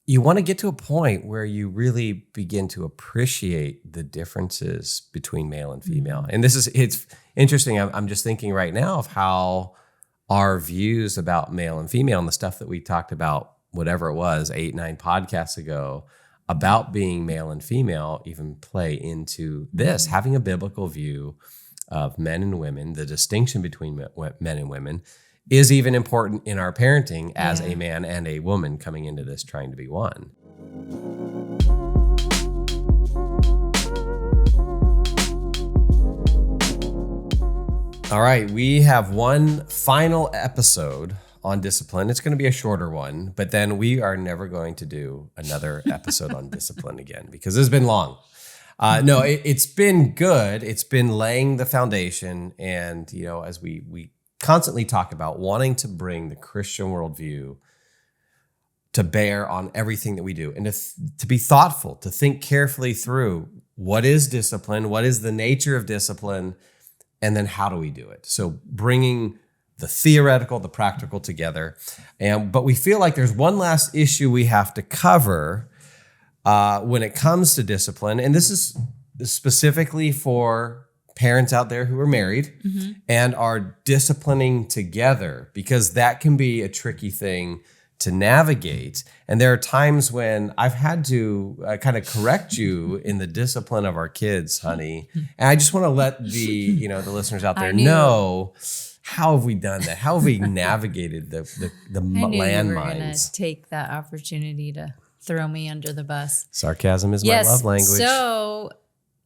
you want to get to a point where you really begin to appreciate the differences between male and female. And it's interesting. I'm just thinking right now of how our views about male and female and the stuff that we talked about, whatever it was, 8-9 podcasts ago, about being male and female even play into this, having a biblical view of men and women. The distinction between men and women is even important in our parenting as a man and a woman coming into this trying to be one. All right, we have one final episode on discipline. It's going to be a shorter one, but then we are never going to do another episode on discipline again because it's been long. No, it's been good. It's been laying the foundation. And, as we constantly talk about wanting to bring the Christian worldview to bear on everything that we do and to be thoughtful, to think carefully through what is discipline, what is the nature of discipline, and then how do we do it? So bringing the theoretical, the practical together. But we feel like there's one last issue we have to cover when it comes to discipline. And this is specifically for parents out there who are married and are disciplining together, because that can be a tricky thing to navigate. And there are times when I've had to kind of correct you in the discipline of our kids, honey. And I just want to let the listeners out there know, how have we done that? How have we navigated the landmines? You were going to take that opportunity to throw me under the bus. Sarcasm is my love language. So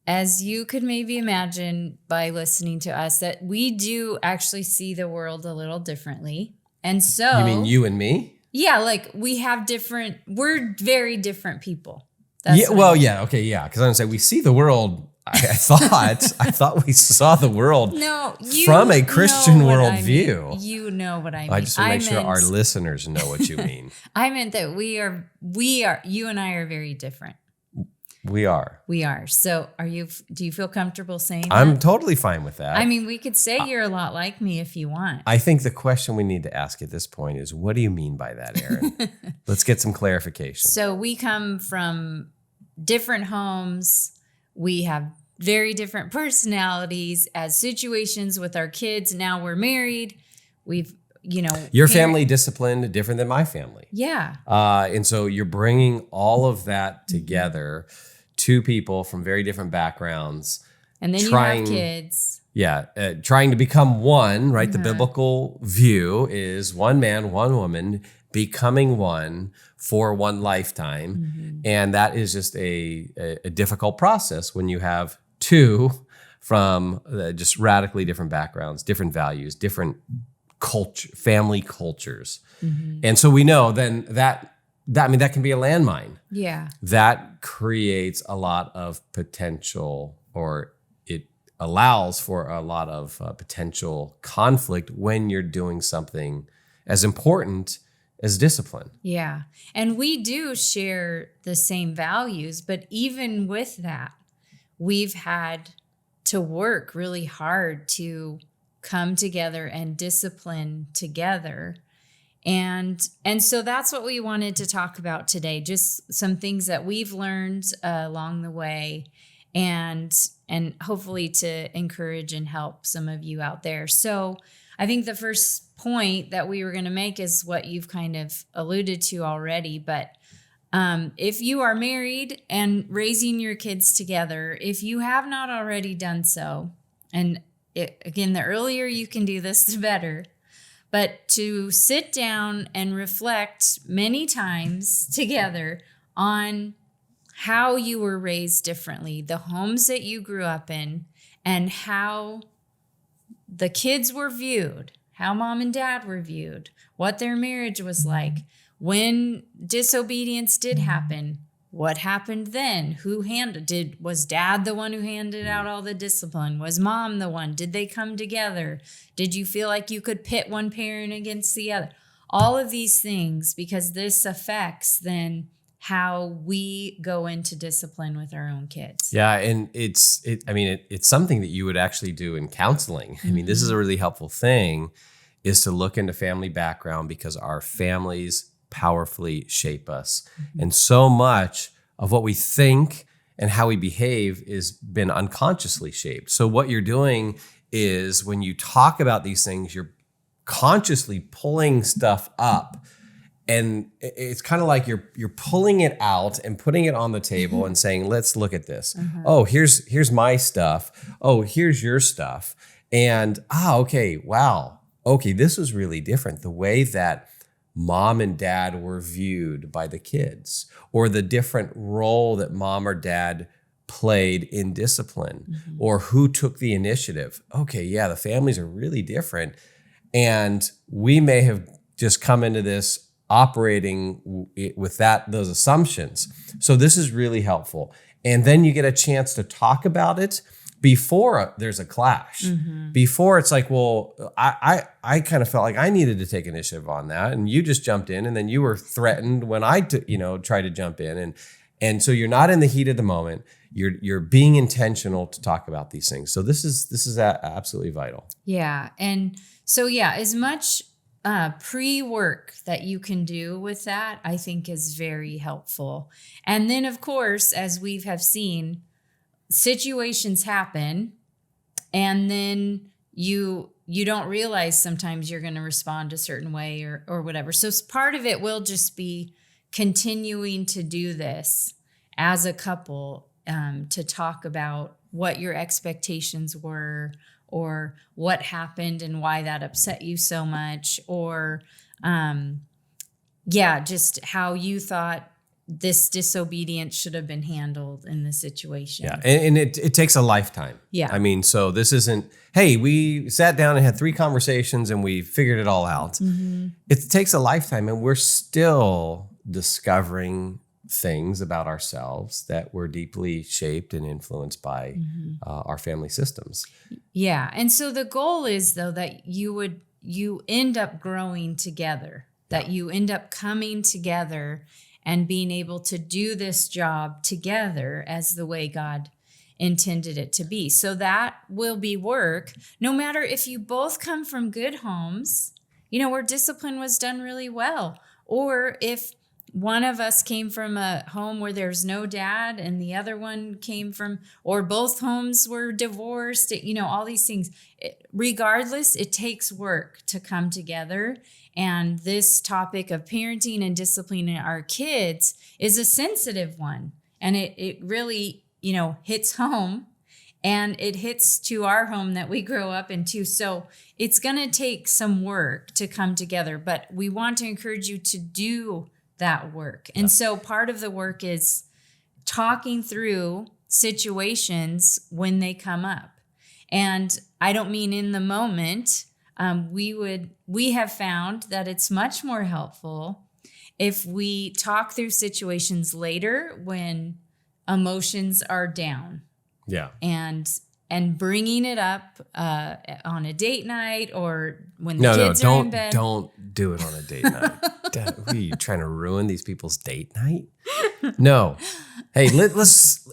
as you could maybe imagine by listening to us, that we do actually see the world a little differently. And so... You mean you and me? Yeah, like we're very different people. Okay, yeah. Because I'm going to say we see the world... I thought we saw the world from a Christian worldview. You know what I mean. I just want to make sure our listeners know what you mean. I meant that we are, you and I are very different. We are. So do you feel comfortable saying that? I'm totally fine with that. I mean, we could say you're a lot like me if you want. I think the question we need to ask at this point is, what do you mean by that, Erin? Let's get some clarification. So we come from different homes. We have very different personalities as situations with our kids. Now we're married. We've, your family disciplined different than my family. Yeah. And so you're bringing all of that together, two people from very different backgrounds. And then you have kids. Yeah. Trying to become one, right? The biblical view is one man, one woman, becoming one for one lifetime. And that is just a difficult process when you have two from just radically different backgrounds, different values, different family cultures. And so we know then that can be a landmine. Yeah. That creates a lot of potential, or it allows for a lot of potential conflict when you're doing something as important as discipline. Yeah. And we do share the same values, but even with that, we've had to work really hard to come together and discipline together. And so that's what we wanted to talk about today, just some things that we've learned along the way, and hopefully to encourage and help some of you out there. So I think the first point that we were going to make is what you've kind of alluded to already, but if you are married and raising your kids together, if you have not already done so, and again, the earlier you can do this, the better, but to sit down and reflect many times together on how you were raised differently, the homes that you grew up in, and how the kids were viewed, how mom and dad were viewed, what their marriage was like. When disobedience did happen, what happened then? Was dad the one who handed out all the discipline? Was mom the one? Did they come together? Did you feel like you could pit one parent against the other? All of these things, because this affects then how we go into discipline with our own kids. Yeah, and it's something that you would actually do in counseling. I mean, this is a really helpful thing, is to look into family background, because our families powerfully shape us. And so much of what we think and how we behave is been unconsciously shaped. So what you're doing is when you talk about these things, you're consciously pulling stuff up. And it's kind of like you're pulling it out and putting it on the table and saying, let's look at this. Oh, here's my stuff. Oh, here's your stuff. And okay, wow. Okay, this was really different. The way that mom and dad were viewed by the kids, or the different role that mom or dad played in discipline, or who took the initiative. Okay, yeah, the families are really different. And we may have just come into this operating with those assumptions. So this is really helpful. And then you get a chance to talk about it before there's a clash. Before it's like, well, I kind of felt like I needed to take initiative on that, and you just jumped in, and then you were threatened when I tried to jump in, and so you're not in the heat of the moment. You're being intentional to talk about these things. So this is absolutely vital. Yeah, and so as much pre-work that you can do with that, I think is very helpful. And then, of course, as we have seen, situations happen, and then you don't realize sometimes you're going to respond a certain way or whatever. So part of it will just be continuing to do this as a couple, to talk about what your expectations were, or what happened and why that upset you so much, or just how you thought this disobedience should have been handled in this situation. Yeah, and it takes a lifetime. Yeah. I mean, so this isn't, hey, we sat down and had 3 conversations and we figured it all out. It takes a lifetime, and we're still discovering things about ourselves that were deeply shaped and influenced by our family systems. Yeah. And so the goal is, though, that you end up growing together, that you end up coming together and being able to do this job together as the way God intended it to be. So that will be work, no matter if you both come from good homes, where discipline was done really well, or if one of us came from a home where there's no dad and the other one came from, or both homes were divorced, all these things. Regardless, it takes work to come together. And this topic of parenting and disciplining our kids is a sensitive one. And it really, hits home, and it hits to our home that we grow up into. So it's going to take some work to come together, but we want to encourage you to do that work. And so part of the work is talking through situations when they come up. And I don't mean in the moment. We have found that it's much more helpful if we talk through situations later when emotions are down. Yeah. And bringing it up on a date night, or when the kids are in bed. Don't do it on a date night. Are you trying to ruin these people's date night? No. Hey, let's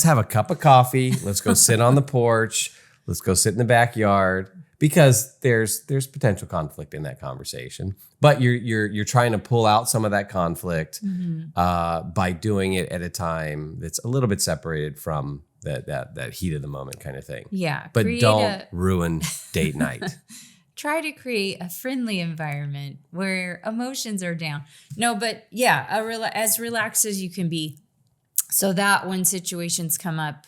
have a cup of coffee. Let's go sit on the porch. Let's go sit in the backyard, because there's potential conflict in that conversation. But you're trying to pull out some of that conflict by doing it at a time that's a little bit separated from that heat of the moment kind of thing. Yeah. But don't ruin date night. Try to create a friendly environment where emotions are down. No, but as relaxed as you can be, so that when situations come up,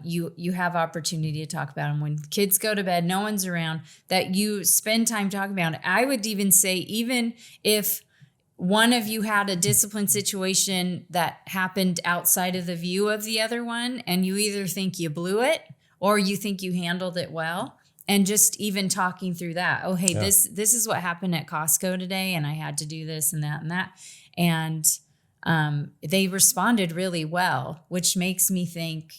you have opportunity to talk about them. When kids go to bed, no one's around, that you spend time talking about it. I would even say, even if one of you had a discipline situation that happened outside of the view of the other one, and you either think you blew it or you think you handled it well, and just even talking through that. Oh, hey, this is what happened at Costco today, and I had to do this and that and that. And they responded really well, which makes me think,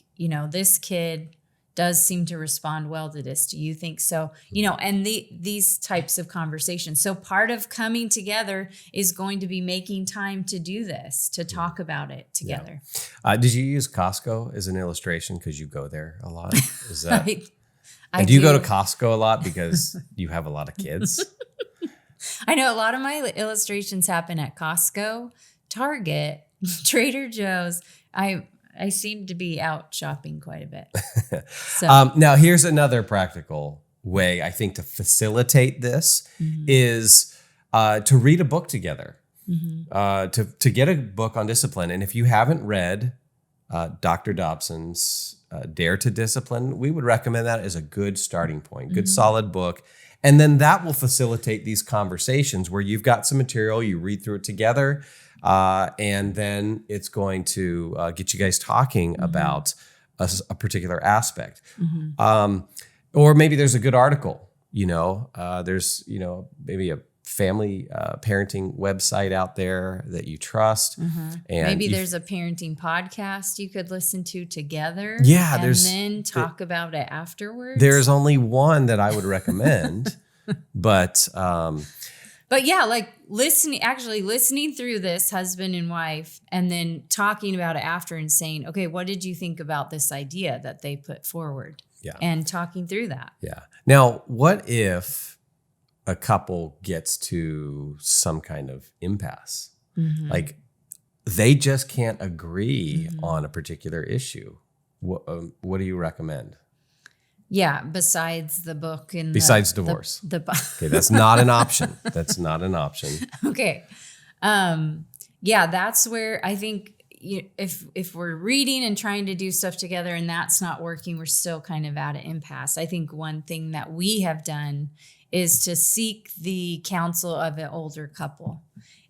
this kid does seem to respond well to this. Do you think so? And these types of conversations. So part of coming together is going to be making time to do this, to talk about it together. Yeah. Did you use Costco as an illustration because you go there a lot? Is that? I do you go to Costco a lot because you have a lot of kids? I know a lot of my illustrations happen at Costco, Target, Trader Joe's. I seem to be out shopping quite a bit. So Now, here's another practical way, I think, to facilitate this is to read a book together, to get a book on discipline. And if you haven't read Dr. Dobson's Dare to Discipline, we would recommend that as a good starting point, good solid book. And then that will facilitate these conversations where you've got some material, you read through it together, and then it's going to get you guys talking about a particular aspect. Or maybe there's a good article, there's, maybe a family parenting website out there that you trust. And maybe there's a parenting podcast you could listen to together. Yeah, and then talk about it afterwards. There's only one that I would recommend, but yeah, like listening through this, husband and wife, and then talking about it after and saying, okay, what did you think about this idea that they put forward? Yeah. And talking through that. Yeah. Now, what if a couple gets to some kind of impasse? Like they just can't agree on a particular issue. What do you recommend? Yeah, besides the book and divorce. Okay, that's not an option. That's not an option. Okay. Yeah, that's where I think if we're reading and trying to do stuff together and that's not working, we're still kind of at an impasse. I think one thing that we have done is to seek the counsel of an older couple.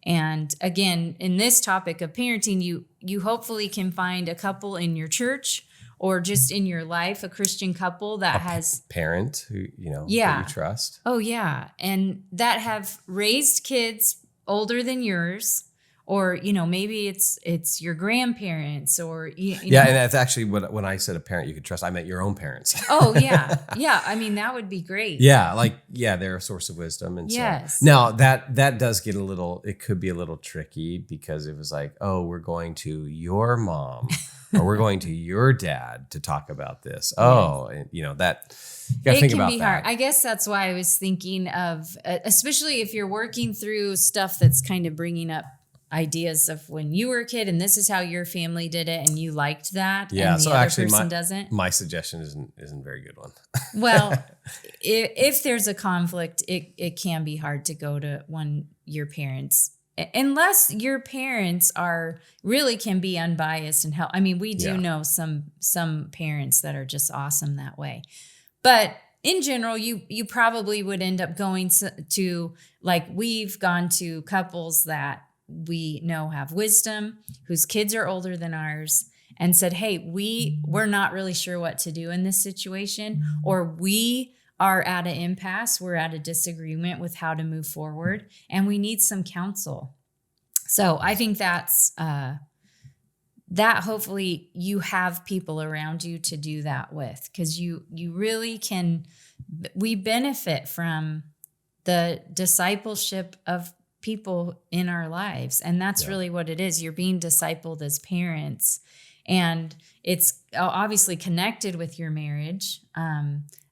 And again, in this topic of parenting, you hopefully can find a couple in your church or just in your life, a Christian couple that has parent who, that you trust. Oh yeah. And that have raised kids older than yours, or, maybe it's your grandparents or, And that's actually when I said a parent you could trust, I meant your own parents. Oh yeah. Yeah. I mean, that would be great. Yeah. They're a source of wisdom. And yes. So now that does get it could be a little tricky because it was like, oh, we're going to your mom or we're going to your dad to talk about this. Oh, and that you gotta think about that. It can be hard. I guess that's why I was thinking of, especially if you're working through stuff that's kind of bringing up ideas of when you were a kid and this is how your family did it and you liked that and the other person doesn't. My suggestion isn't a very good one. Well, if there's a conflict, it can be hard to go to your parents unless your parents can be unbiased and help. I mean, we do know some parents that are just awesome that way. But in general, you probably would end up going to, like, we've gone to couples that we know have wisdom, whose kids are older than ours, and said, hey, we're not really sure what to do in this situation, or we are at an impasse, we're at a disagreement with how to move forward, and we need some counsel. So I think that's that hopefully you have people around you to do that with, because you really can. We benefit from the discipleship of people in our lives. And that's really what it is. You're being discipled as parents, and it's obviously connected with your marriage,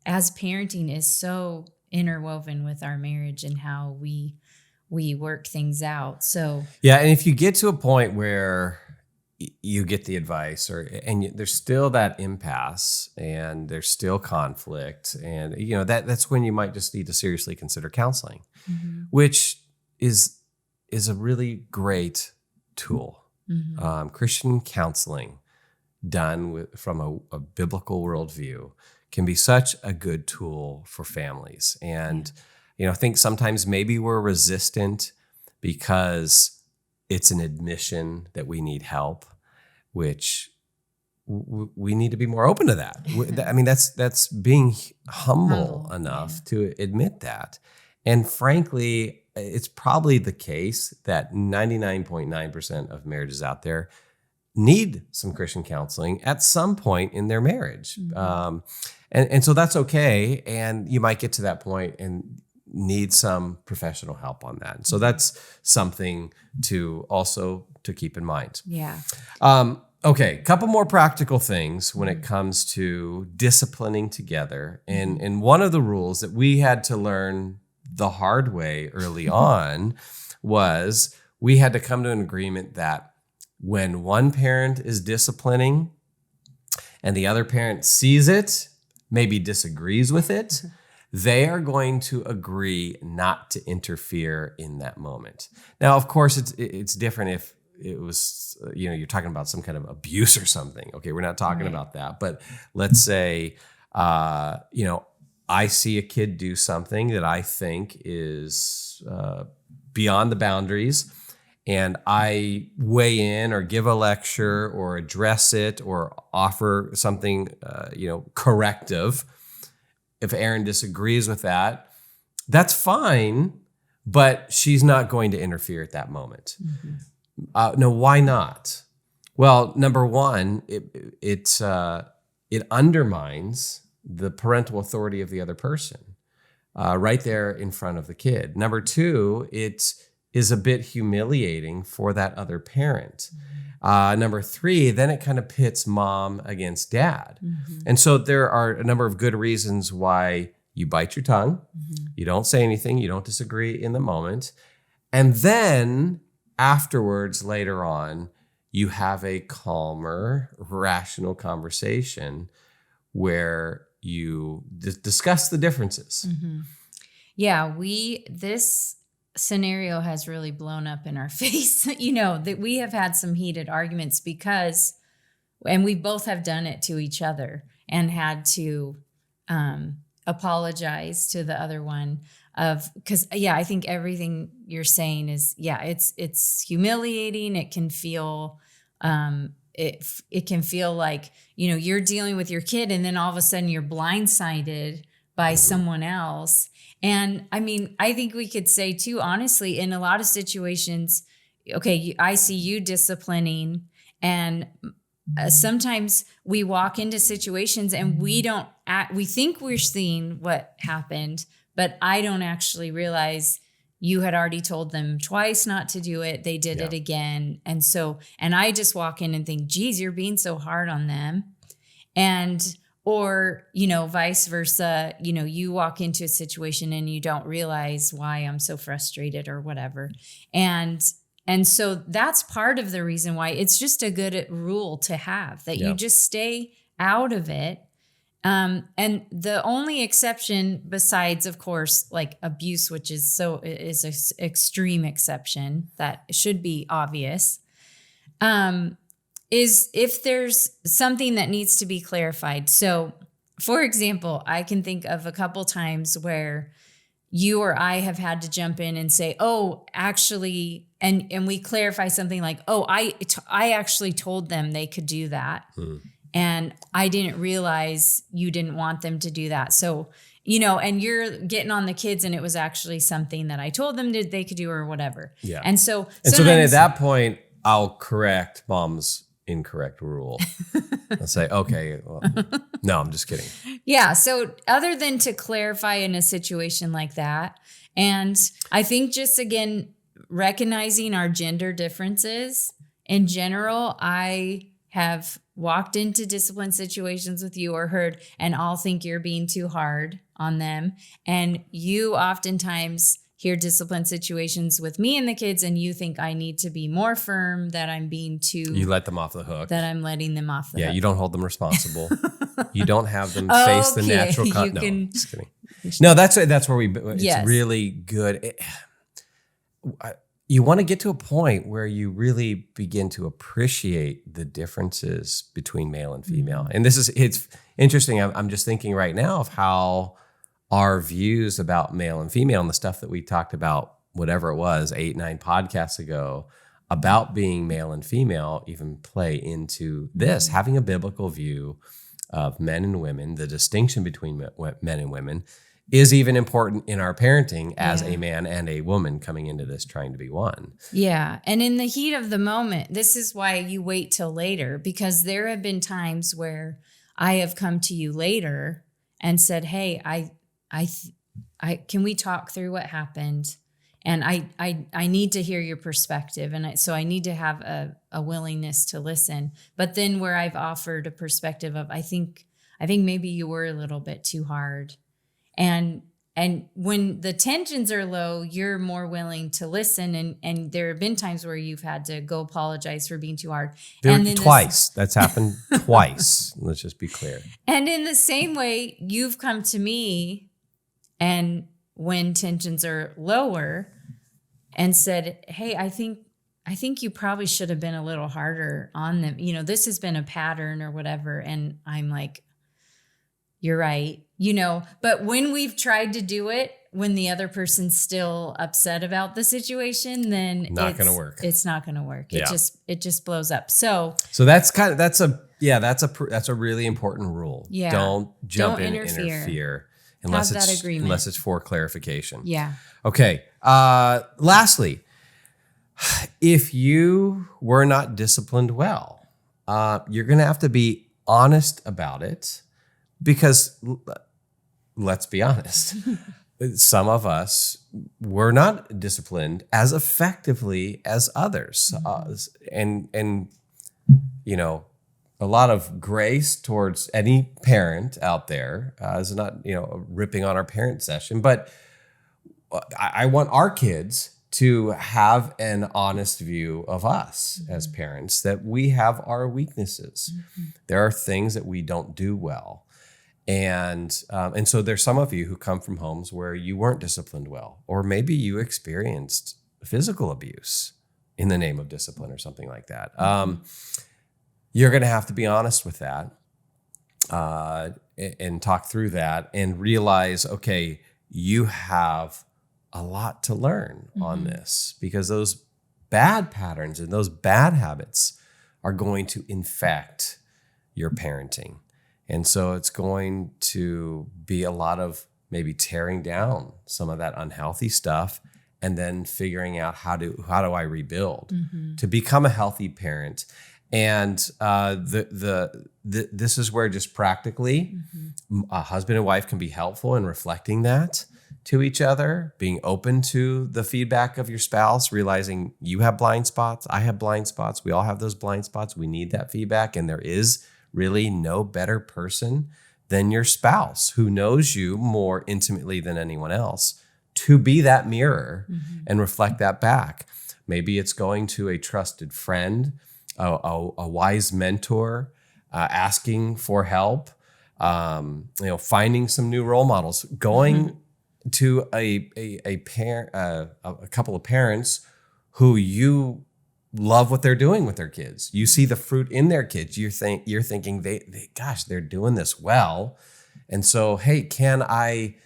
as parenting is so interwoven with our marriage and how we work things out. So, and if you get to a point where you get the advice and there's still that impasse and there's still conflict, and that's when you might just need to seriously consider counseling, which is a really great tool. Christian counseling done from a biblical worldview can be such a good tool for families. And, I think sometimes maybe we're resistant because it's an admission that we need help, which we need to be more open to that. I mean, that's being humble enough to admit that. And frankly, it's probably the case that 99.9% of marriages out there need some Christian counseling at some point in their marriage. And so that's okay. And you might get to that point and need some professional help on that. And so that's something to keep in mind. Yeah. Okay, a couple more practical things when it comes to disciplining together. And one of the rules that we had to learn the hard way early on was we had to come to an agreement that when one parent is disciplining and the other parent sees it, maybe disagrees with it, they are going to agree not to interfere in that moment. Now, of course, it's different if it was, you're talking about some kind of abuse or something. Okay, we're not talking about that. But let's say, I see a kid do something that I think is beyond the boundaries, and I weigh in or give a lecture or address it or offer something, corrective. If Erin disagrees with that, that's fine, but she's not going to interfere at that moment. No, why not? Well, number one, it undermines the parental authority of the other person right there in front of the kid. Number two, it is a bit humiliating for that other parent. Number three, then it kind of pits mom against dad. And so there are a number of good reasons why you bite your tongue, you don't say anything, you don't disagree in the moment. And then afterwards, later on, you have a calmer, rational conversation where you discuss the differences. Yeah, this scenario has really blown up in our face, that we have had some heated arguments and we both have done it to each other and had to apologize to the other one because I think everything you're saying is, it's humiliating. It can feel, it can feel like, you're dealing with your kid and then all of a sudden you're blindsided by someone else. And I mean, I think we could say too, honestly, in a lot of situations, okay, I see you disciplining, and sometimes we walk into situations and we think we're seeing what happened, but I don't actually realize you had already told them twice not to do it. They did it again. And I just walk in and think, geez, you're being so hard on them. Or, vice versa, you walk into a situation and you don't realize why I'm so frustrated or whatever. And so that's part of the reason why it's just a good rule to have, that you just stay out of it. And the only exception besides, of course, like abuse, which is an extreme exception that should be obvious, is if there's something that needs to be clarified. So, for example, I can think of a couple times where you or I have had to jump in and say, oh, actually, and we clarify something like, oh, I actually told them they could do that. And I didn't realize you didn't want them to do that. So, and you're getting on the kids and it was actually something that I told them that they could do or whatever. Yeah. And so then at that point, I'll correct mom's incorrect rule. I'll say, okay, well, no, I'm just kidding. Yeah. So other than to clarify in a situation like that, and I think just again, recognizing our gender differences in general, I have walked into discipline situations with you or heard, and I'll think you're being too hard on them. And you oftentimes hear discipline situations with me and the kids, and you think I need to be more firm, that I'm being too... You let them off the hook. That I'm letting them off the hook. Yeah, you don't hold them responsible. You don't have them face the natural... No, just kidding. No, that's where it's really good. You want to get to a point where you really begin to appreciate the differences between male and female. And it's interesting. I'm just thinking right now of how our views about male and female and the stuff that we talked about, whatever it was, 8-9 podcasts ago, about being male and female even play into this, having a biblical view of men and women. The distinction between men and women is even important in our parenting as a man and a woman coming into this trying to be one. Yeah. And in the heat of the moment, this is why you wait till later, because there have been times where I have come to you later and said, hey, I can we talk through what happened? And I need to hear your perspective. And so I need to have a willingness to listen. But then where I've offered a perspective of, I think maybe you were a little bit too hard. And And when the tensions are low, you're more willing to listen. And there have been times where you've had to go apologize for being too hard. And then Twice. That's happened twice. Let's just be clear. And in the same way, you've come to me and when tensions are lower and said, hey, I think you probably should have been a little harder on them. You know, this has been a pattern or whatever. And I'm like, you're right. You know, but when we've tried to do it, when the other person's still upset about the situation, then not going to work. It's not going to work. It just blows up. So that's a really important rule. Yeah. Don't jump in and interfere unless it's for clarification. Yeah. Okay. Lastly, if you were not disciplined well, you're going to have to be honest about it, because let's be honest, some of us were not disciplined as effectively as others. And you know, a lot of grace towards any parent out there, is not, you know, ripping on our parent session, but I want our kids to have an honest view of us as parents, that we have our weaknesses. There are things that we don't do well. And so there's some of you who come from homes where you weren't disciplined well, or maybe you experienced physical abuse in the name of discipline or something like that. You're going to have to be honest with that, and talk through that and realize, okay, you have a lot to learn on this, because those bad patterns and those bad habits are going to infect your parenting. And so it's going to be a lot of maybe tearing down some of that unhealthy stuff and then figuring out how do I rebuild to become a healthy parent. And this is where just practically a husband and wife can be helpful in reflecting that to each other, being open to the feedback of your spouse, realizing you have blind spots, I have blind spots, we all have those blind spots, we need that feedback, and there is really no better person than your spouse, who knows you more intimately than anyone else, to be that mirror and reflect that back. Maybe it's going to a trusted friend, a wise mentor, asking for help, finding some new role models, going to a parent, a couple of parents who you love what they're doing with their kids. You see the fruit in their kids. You're thinking they're doing this well. And so, hey, can I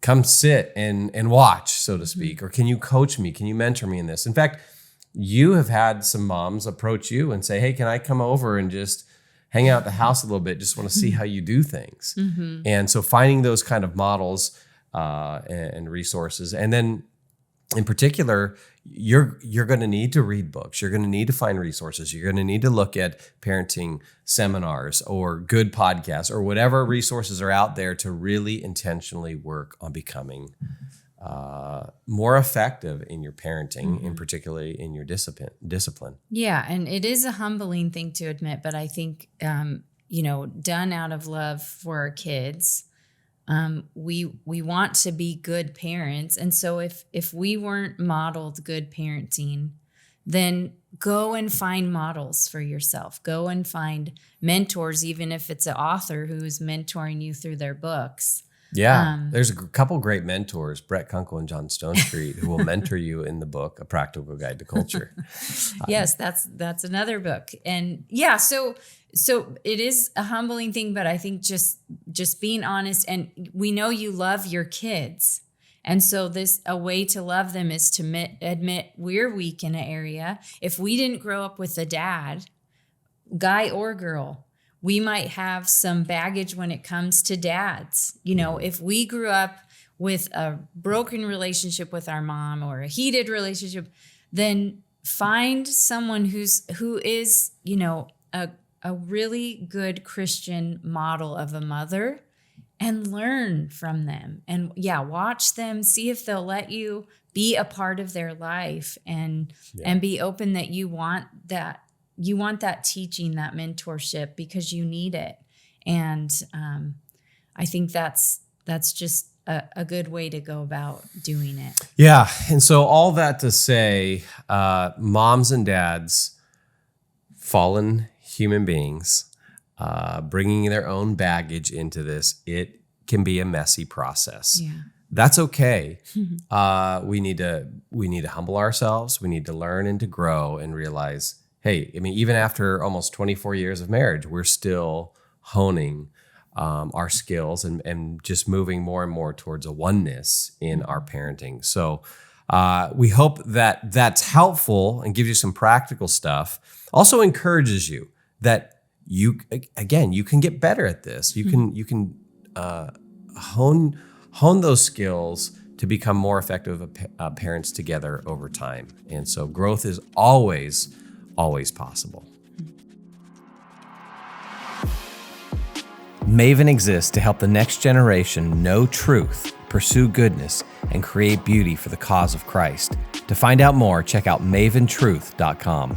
come sit and watch, so to speak? Or can you coach me? Can you mentor me in this? In fact, you have had some moms approach you and say, hey, can I come over and just hang out at the house a little bit? Just want to see how you do things. And so finding those kind of models and resources. And then in particular, you're going to need to read books. You're going to need to find resources. You're going to need to look at parenting seminars or good podcasts or whatever resources are out there to really intentionally work on becoming more effective in your parenting, and particularly in your discipline. Yeah, and it is a humbling thing to admit, but I think, done out of love for our kids, we want to be good parents. And so if we weren't modeled good parenting, then go and find models for yourself. Go and find mentors, even if it's an author who is mentoring you through their books. Yeah, there's a couple great mentors, Brett Kunkel and John Stonestreet, who will mentor you in the book, A Practical Guide to Culture. Yes, that's another book. And yeah, so it is a humbling thing, but I think just being honest, and we know you love your kids. And so a way to love them is to admit we're weak in an area. If we didn't grow up with a dad, guy or girl, we might have some baggage when it comes to dads. If we grew up with a broken relationship with our mom or a heated relationship, then find someone who is, a really good Christian model of a mother and learn from them. And watch them, see if they'll let you be a part of their life and be open that you want that. You want that teaching, that mentorship, because you need it. And I think that's just a good way to go about doing it. Yeah. And so all that to say, moms and dads, fallen human beings, bringing their own baggage into this, it can be a messy process. Yeah. That's okay. We need to humble ourselves. We need to learn and to grow and realize, hey, I mean, even after almost 24 years of marriage, we're still honing our skills and just moving more and more towards a oneness in our parenting. So we hope that that's helpful and gives you some practical stuff. Also encourages you that you can get better at this. You can hone those skills to become more effective parents together over time. And so growth is always possible. Maven exists to help the next generation know truth, pursue goodness, and create beauty for the cause of Christ. To find out more, check out maventruth.com.